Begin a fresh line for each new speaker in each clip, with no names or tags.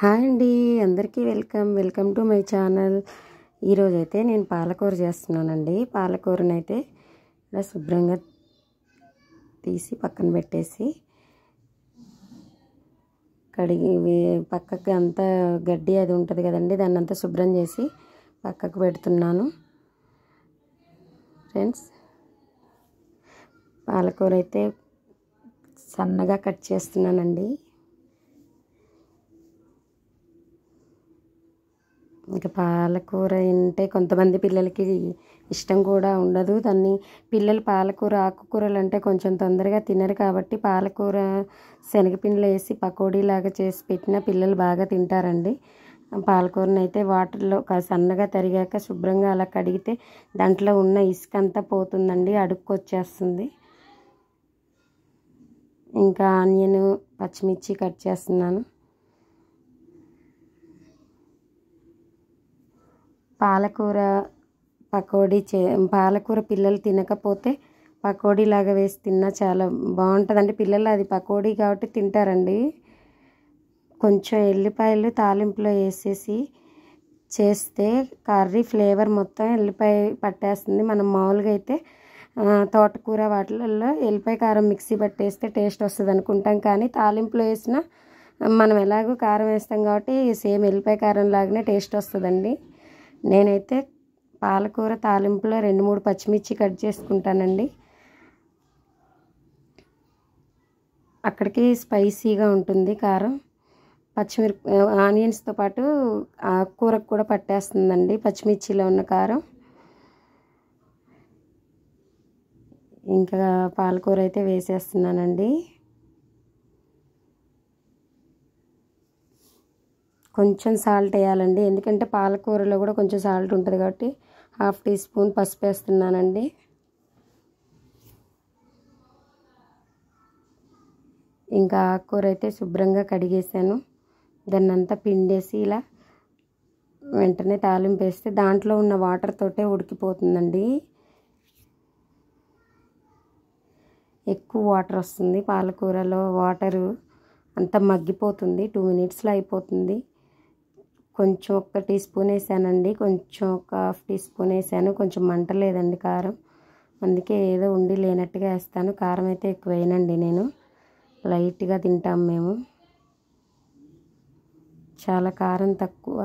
Hi అండి, అందరికీ welcome to my channel. ఈరోజైతే నేను పాలకూర చేస్తున్నానండి. పాలకూరనైతే ఇలా శుభ్రంగా తీసి పక్కన పెట్టేసి కడిగి పక్కకి అంతా గడ్డి అది ఉంటుంది కదండి, దాన్ని అంతా శుభ్రం చేసి పక్కకు పెడుతున్నాను. ఫ్రెండ్స్, పాలకూర అయితే సన్నగా కట్ చేస్తున్నానండి. ఇంకా పాలకూర అంటే కొంతమంది పిల్లలకి ఇష్టం కూడా ఉండదు. దాన్ని పిల్లలు పాలకూర ఆకుకూరలు అంటే కొంచెం తొందరగా తినరు కాబట్టి పాలకూర శనగపిండిలో వేసి పకోడీలాగా చేసి పెట్టిన పిల్లలు బాగా తింటారండి. పాలకూరని అయితే వాటర్లో సన్నగా తరిగాక శుభ్రంగా అలా కడిగితే దాంట్లో ఉన్న ఇసుక అంతా పోతుందండి, అడుక్కు వచ్చేస్తుంది. ఇంకా ఆనియన్ పచ్చిమిర్చి కట్ చేస్తున్నాను. పాలకూర పకోడీ పాలకూర పిల్లలు తినకపోతే పకోడీ లాగా వేసి తిన్నా చాలా బాగుంటుందండి. పిల్లలు అది పకోడీ కాబట్టి తింటారండి. కొంచెం ఎల్లిపాయలు తాలింపులో వేసేసి చేస్తే కర్రీ ఫ్లేవర్ మొత్తం ఎల్లిపాయ పట్టేస్తుంది. మనం మామూలుగా అయితే తోటకూర వాటిల్లో ఎల్లిపాయ కారం మిక్సీ పట్టేస్తే టేస్ట్ వస్తుంది అనుకుంటాం, కానీ తాలింపులో వేసిన మనం ఎలాగో కారం వేస్తాం కాబట్టి సేమ్ ఎల్లిపాయ కారం లాగానే టేస్ట్ వస్తుందండి. నేనైతే పాలకూర తాలింపులో 2-3 పచ్చిమిర్చి కట్ చేసుకుంటానండి. అక్కడికి స్పైసీగా ఉంటుంది కారం. ఆనియన్స్తో పాటు కూరకు కూడా పట్టేస్తుందండి పచ్చిమిర్చిలో ఉన్న కారం. ఇంకా పాలకూర అయితే వేసేస్తున్నానండి. కొంచెం సాల్ట్ వేయాలండి, ఎందుకంటే పాలకూరలో కూడా కొంచెం సాల్ట్ ఉంటుంది కాబట్టి 1/2 టీ స్పూన్ పసుపు వేస్తున్నానండి. ఇంకా ఆకుకూర అయితే శుభ్రంగా కడిగేసాను. దాన్ని అంతా పిండేసి ఇలా వెంటనే తాలింపు వేస్తే దాంట్లో ఉన్న వాటర్ తోటే ఉడికిపోతుందండి. ఎక్కువ వాటర్ వస్తుంది పాలకూరలో, వాటరు అంతా మగ్గిపోతుంది. 2 మినిట్స్లో అయిపోతుంది. కొంచెం 1 టీ స్పూన్ వేసానండి, కొంచెం 1/2 టీ స్పూన్ వేసాను. కొంచెం మంట లేదండి కారం, అందుకే ఏదో ఉండి లేనట్టుగా వేస్తాను. కారం అయితే ఎక్కువ వేయనండి, నేను లైట్గా తింటాం మేము. చాలా కారం తక్కువ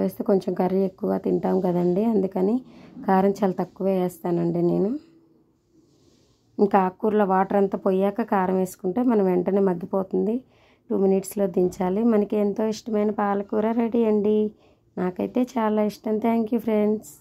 వేస్తే కొంచెం కర్రీ ఎక్కువ తింటాం కదండి, అందుకని కారం చాలా తక్కువే వేస్తానండి నేను. ఇంకా ఆకుకూరలో వాటర్ అంతా పోయాక కారం వేసుకుంటే మనం వెంటనే మగ్గిపోతుంది. 2 మినిట్స్లో దించాలి. మనకి ఎంతో ఇష్టమైన పాలకూర రెడీ అండి. నాకైతే చాలా ఇష్టం. Thank you friends.